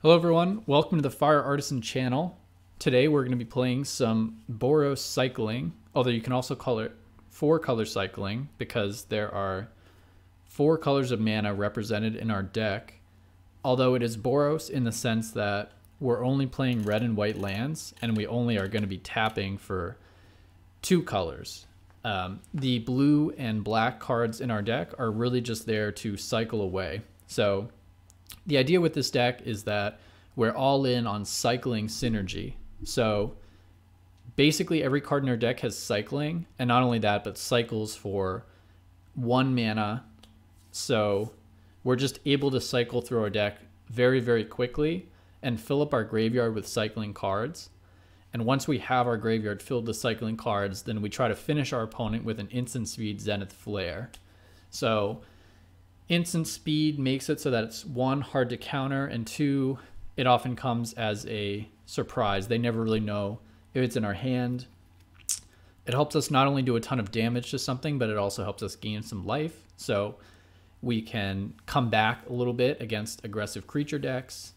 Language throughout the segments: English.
Hello everyone, welcome to the Fire Artisan channel. Today we're going to be playing some Boros cycling, although you can also call it 4-color cycling because there are 4 colors of mana represented in our deck. Although it is Boros in the sense that we're only playing red and white lands and we only are going to be tapping for 2 colors. The blue and black cards in our deck are really just there to cycle away. So the idea with this deck is that we're all in on cycling synergy. So basically every card in our deck has cycling, and not only that, but cycles for 1 mana. So we're just able to cycle through our deck very, very quickly and fill up our graveyard with cycling cards. And once we have our graveyard filled with cycling cards, then we try to finish our opponent with an instant speed Zenith Flare. So instant speed makes it so that it's 1, hard to counter, and 2, it often comes as a surprise. They never really know if it's in our hand. It helps us not only do a ton of damage to something, but it also helps us gain some life. So we can come back a little bit against aggressive creature decks.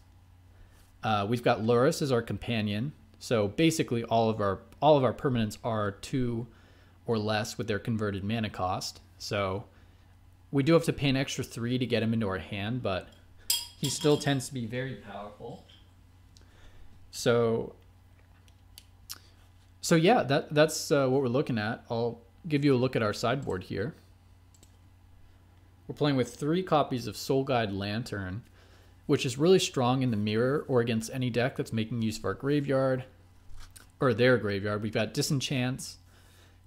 We've got Lurrus as our companion. So basically all of our permanents are 2 or less with their converted mana cost. So we do have to pay an extra 3 to get him into our hand, but he still tends to be very powerful. So yeah, that's what we're looking at. I'll give you a look at our sideboard here. We're playing with 3 copies of Soul-Guide Lantern, which is really strong in the mirror or against any deck that's making use of our graveyard or their graveyard. We've got Disenchants,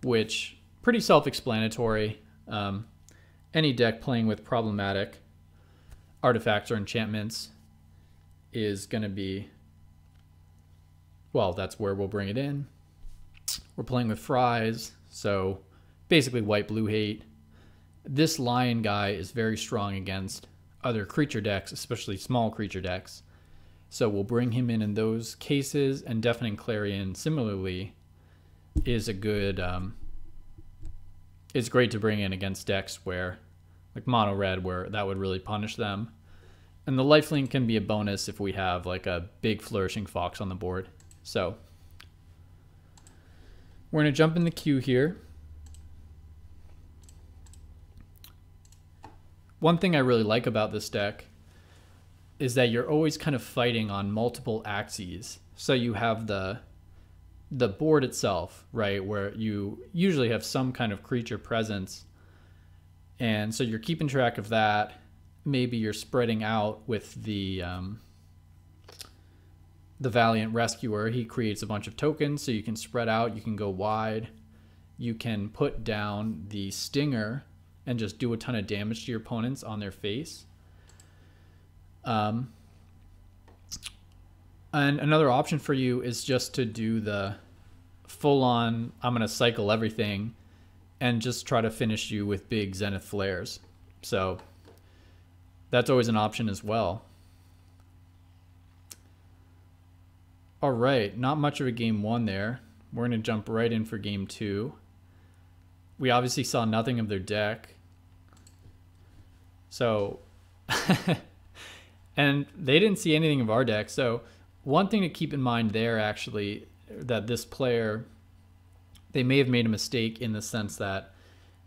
which pretty self-explanatory. Any deck playing with problematic artifacts or enchantments is going to be, well, that's where we'll bring it in. We're playing with Fries, so basically white-blue hate. This lion guy is very strong against other creature decks, especially small creature decks. So we'll bring him in those cases, and Deafening Clarion similarly is a good, it's great to bring in against decks where, like mono red, where that would really punish them. And the lifelink can be a bonus if we have like a big Flourishing Fox on the board. So we're going to jump in the queue here. One thing I really like about this deck is that you're always kind of fighting on multiple axes. So you have the board itself, right, where you usually have some kind of creature presence. And so you're keeping track of that. Maybe you're spreading out with the Valiant Rescuer. He creates a bunch of tokens, so you can spread out, you can go wide. You can put down the Stinger and just do a ton of damage to your opponents on their face. And another option for you is just to do the full-on, I'm going to cycle everything and just try to finish you with big Zenith Flares. So that's always an option as well. All right, not much of a game 1 there. We're going to jump right in for game 2. We obviously saw nothing of their deck. So, and they didn't see anything of our deck. So one thing to keep in mind there, actually, that this player, they may have made a mistake in the sense that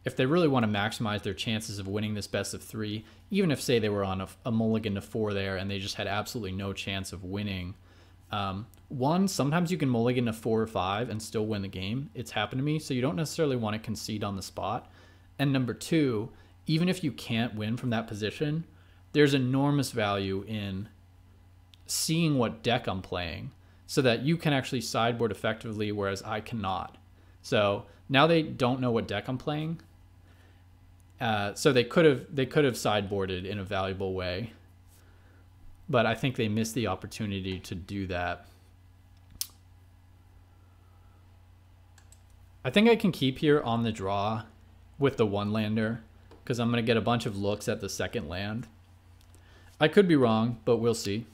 if they really want to maximize their chances of winning this best of 3, even if, say, they were on a mulligan to 4 there and they just had absolutely no chance of winning, one, sometimes you can mulligan to 4 or 5 and still win the game. It's happened to me, so you don't necessarily want to concede on the spot. And number 2, even if you can't win from that position, there's enormous value in seeing what deck I'm playing so that you can actually sideboard effectively, whereas I cannot. So now they don't know what deck I'm playing. So they could have sideboarded in a valuable way, but I think they missed the opportunity to do that. I think I can keep here on the draw with the 1-lander because I'm going to get a bunch of looks at the 2nd land. I could be wrong, but we'll see.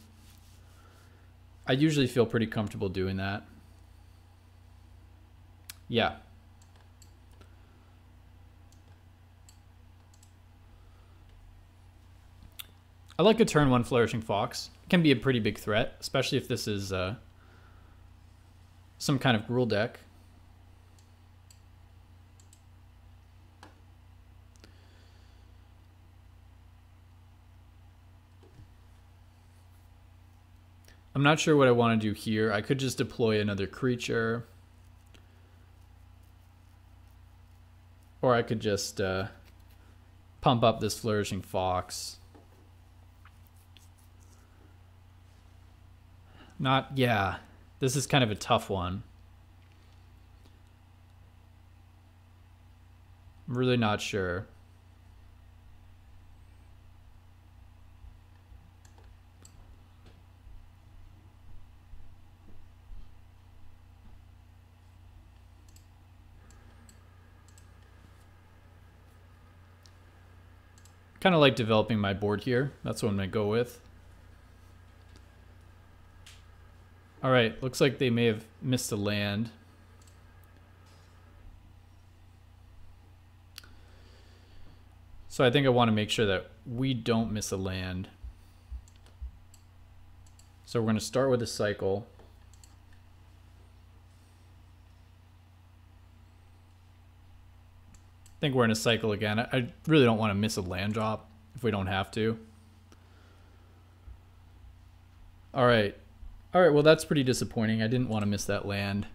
I usually feel pretty comfortable doing that. Yeah. I like a turn 1 Flourishing Fox. can be a pretty big threat, especially if this is some kind of rule deck. I'm not sure what I want to do here. I could just deploy another creature. Or I could just pump up this Flourishing Fox. Yeah, this is kind of a tough one. I'm really not sure. Kind of like developing my board here. That's what I'm going to go with. All right, looks like they may have missed a land. So I think I want to make sure that we don't miss a land. So we're going to start with a cycle. I think we're in a cycle again. I really don't want to miss a land drop if we don't have to. All right. All right, well, that's pretty disappointing. I didn't want to miss that land.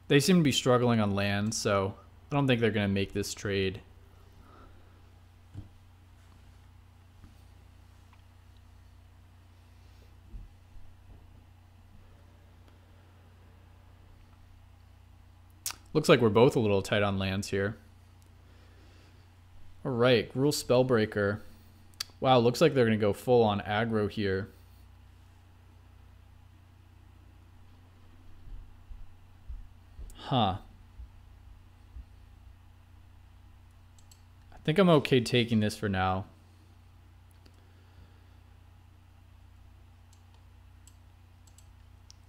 They seem to be struggling on land, so I don't think they're going to make this trade. Looks like we're both a little tight on lands here. All right, Rule Spellbreaker. Wow, looks like they're going to go full on aggro here. Huh. I think I'm okay taking this for now.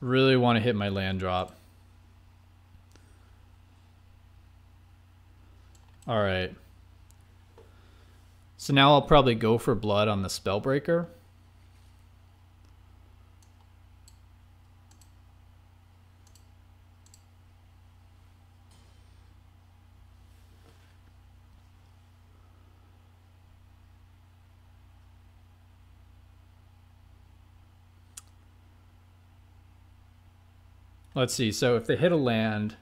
Really want to hit my land drop. All right. So now I'll probably go for blood on the Spellbreaker. Let's see. So if they hit a land,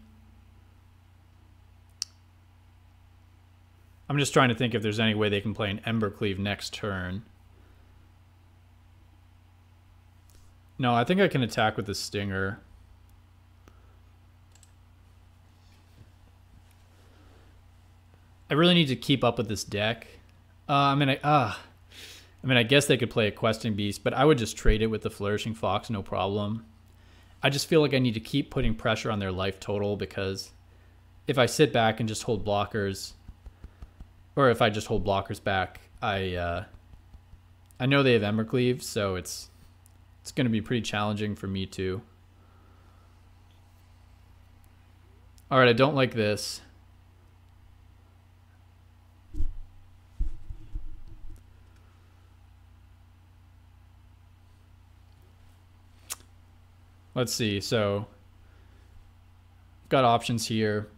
I'm just trying to think if there's any way they can play an Embercleave next turn. No, I think I can attack with the Stinger. I really need to keep up with this deck. I mean, I guess they could play a Questing Beast, but I would just trade it with the Flourishing Fox, no problem. I just feel like I need to keep putting pressure on their life total, because if I sit back and just hold blockers, or if I just hold blockers back, I know they have Embercleave, so it's going to be pretty challenging for me too. All right, I don't like this. Let's see. So I've got options here.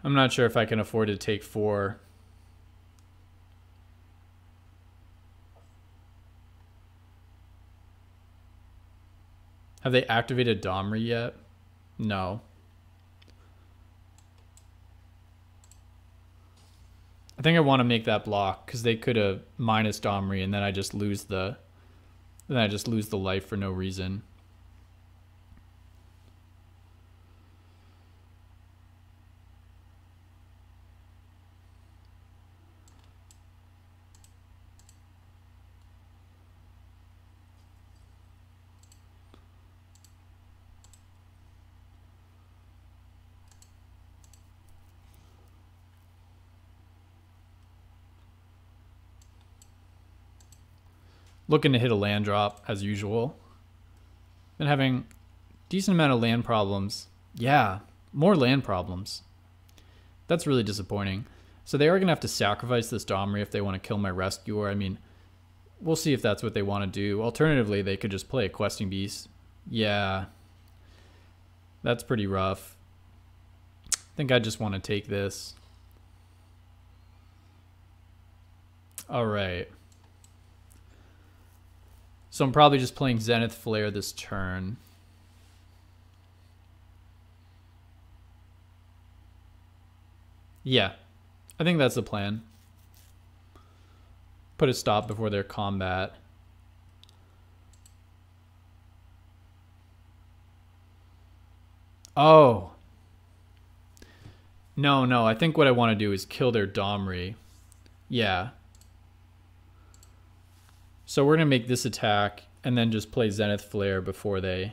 I'm not sure if I can afford to take 4. Have they activated Domri yet? No. I think I want to make that block because they could have minus Domri and then I just lose the life for no reason. Looking to hit a land drop as usual. Been having decent amount of land problems. Yeah, more land problems. That's really disappointing. So they are going to have to sacrifice this Domri if they want to kill my Rescuer. I mean, we'll see if that's what they want to do. Alternatively, they could just play a Questing Beast. Yeah, that's pretty rough. I think I just want to take this. All right. So I'm probably just playing Zenith Flare this turn. Yeah, I think that's the plan. Put a stop before their combat. Oh. No, I think what I want to do is kill their Domri. Yeah. So we're going to make this attack and then just play Zenith Flare before they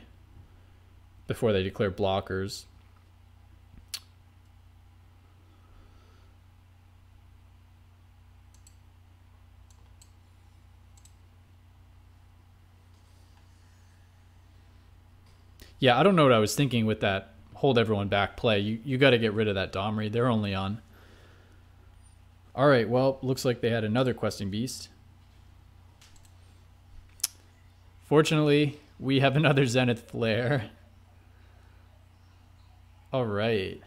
declare blockers. Yeah, I don't know what I was thinking with that hold everyone back play. You got to get rid of that Domri. They're only on. All right, well, looks like they had another Questing Beast. Fortunately, we have another Zenith Flare. All right.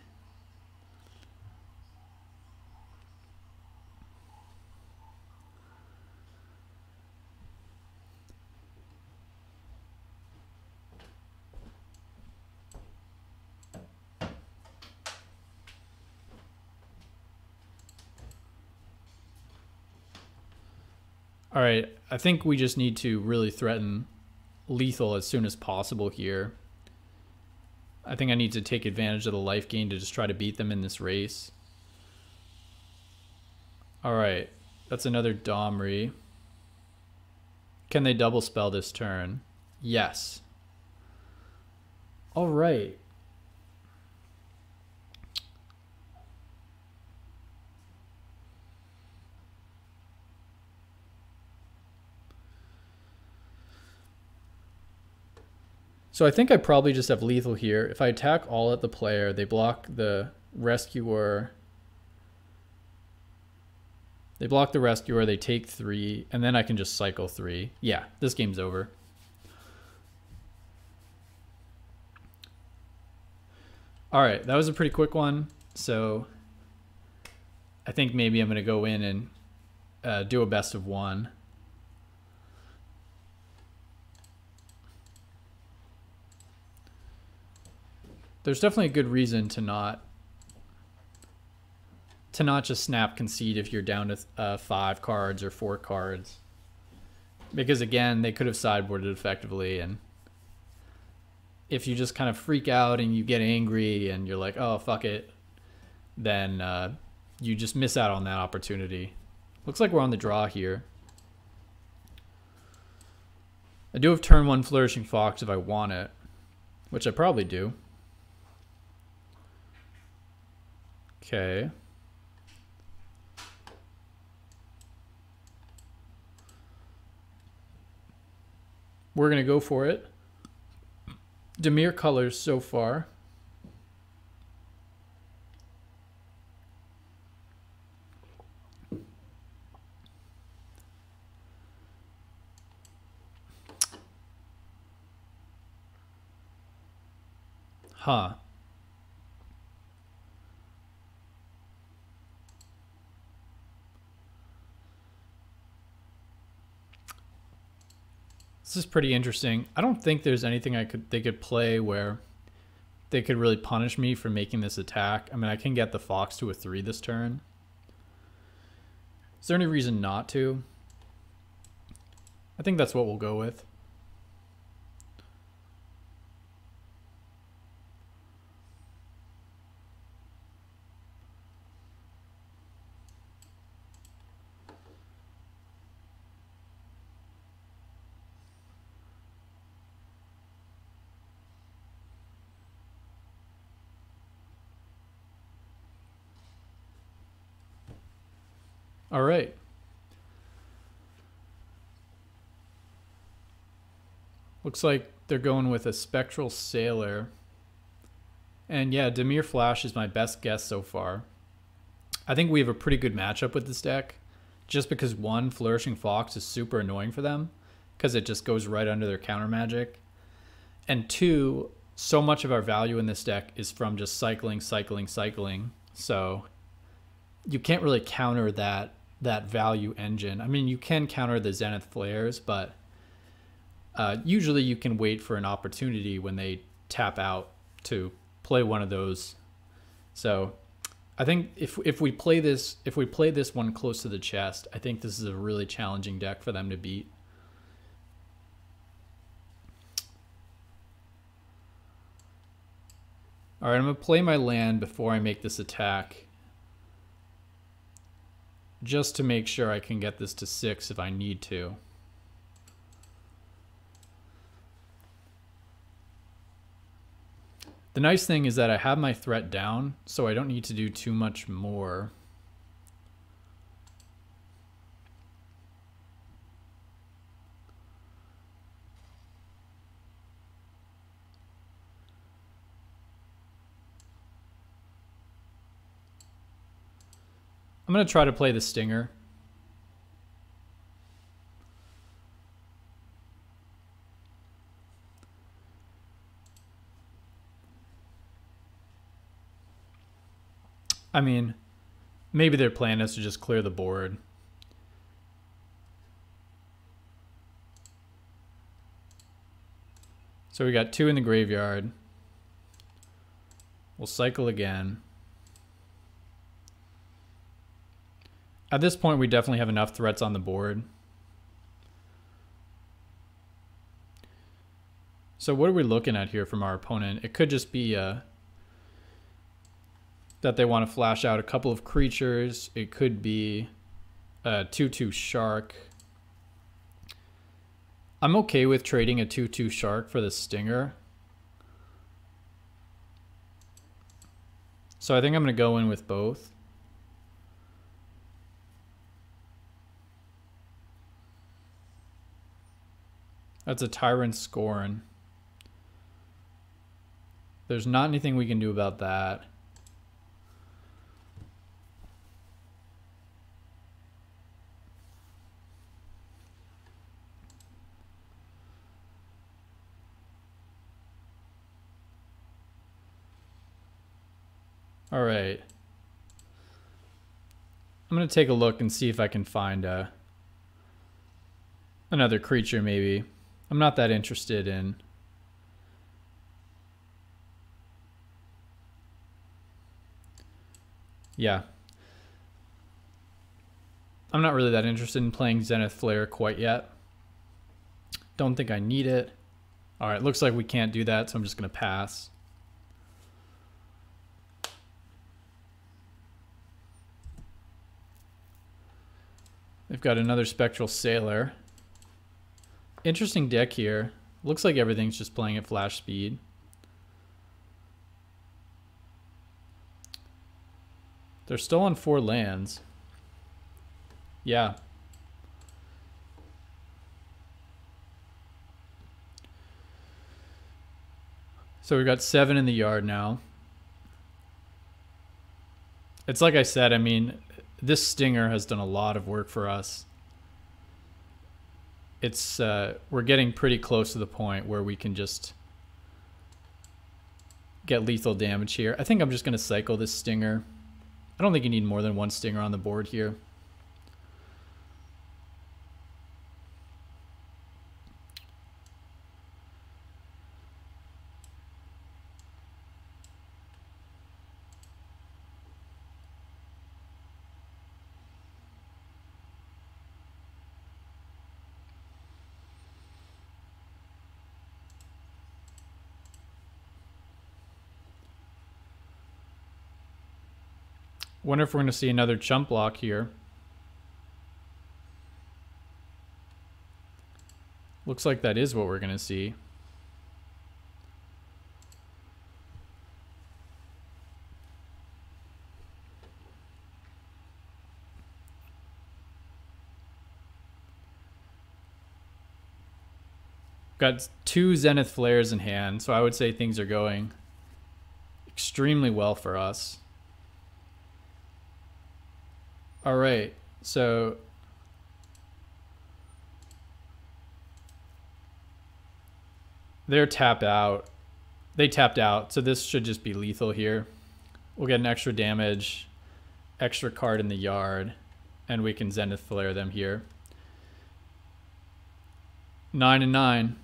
All right, I think we just need to really threaten lethal as soon as possible here. I think I need to take advantage of the life gain to just try to beat them in this race. All right, that's another Domri. Can they double spell this turn? Yes. All right. So I think I probably just have lethal here. If I attack all at the player, they block the Rescuer. They block the Rescuer, they take 3, and then I can just cycle 3. Yeah, this game's over. All right, that was a pretty quick one. So I think maybe I'm going to go in and do a best of 1. There's definitely a good reason to not just snap concede if you're down to 5 cards or 4 cards, because again they could have sideboarded effectively, and if you just kind of freak out and you get angry and you're like, oh fuck it, then you just miss out on that opportunity. Looks like we're on the draw here. I do have turn 1 Flourishing Fox if I want it, which I probably do. Okay. We're going to go for it. Dimir colors so far. Huh. This is pretty interesting. I don't think there's anything they could play where they could really punish me for making this attack. I mean, I can get the Fox to a 3 this turn. Is there any reason not to? I think that's what we'll go with. All right. Looks like they're going with a Spectral Sailor. And yeah, Dimir Flash is my best guess so far. I think we have a pretty good matchup with this deck, just because one, Flourishing Fox is super annoying for them, because it just goes right under their counter magic. And two, so much of our value in this deck is from just cycling. So you can't really counter that value engine. I mean, you can counter the Zenith Flares, but usually you can wait for an opportunity when they tap out to play one of those. So I think if we play this one close to the chest, I think this is a really challenging deck for them to beat. All right, I'm gonna play my land before I make this attack, just to make sure I can get this to 6 if I need to. The nice thing is that I have my threat down, so I don't need to do too much more. I'm going to try to play the Stinger. I mean, maybe their plan is to just clear the board. So we got 2 in the graveyard. We'll cycle again. At this point, we definitely have enough threats on the board. So what are we looking at here from our opponent? It could just be that they want to flash out a couple of creatures. It could be a 2/2 shark. I'm okay with trading a 2/2 shark for the Stinger. So I think I'm going to go in with both. That's a Tyrant Scorn. There's not anything we can do about that. All right. I'm going to take a look and see if I can find another creature maybe. I'm not that interested in. Yeah. I'm not really that interested in playing Zenith Flare quite yet. Don't think I need it. All right, looks like we can't do that, so I'm just going to pass. They've got another Spectral Sailor. Interesting deck here. Looks like everything's just playing at flash speed. They're still on 4 lands. Yeah. So we've got 7 in the yard now. It's like I said, I mean, this Stinger has done a lot of work for us. It's we're getting pretty close to the point where we can just get lethal damage here. I think I'm just going to cycle this Stinger. I don't think you need more than 1 Stinger on the board here. Wonder if we're going to see another chump block here. Looks like that is what we're going to see. Got 2 Zenith Flares in hand, so I would say things are going extremely well for us. All right, so they're tapped out. They tapped out, so this should just be lethal here. We'll get an extra damage, extra card in the yard, and we can Zenith Flare them here. 9 and 9.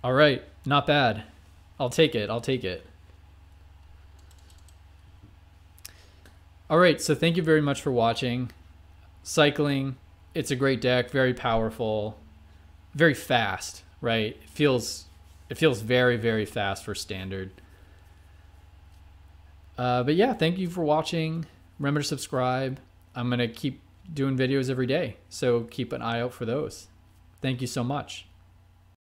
All right, not bad. I'll take it. I'll take it. All right, so thank you very much for watching. Cycling, it's a great deck, very powerful, very fast, right? It feels very, very fast for standard. But yeah, thank you for watching. Remember to subscribe. I'm going to keep doing videos every day, so keep an eye out for those. Thank you so much.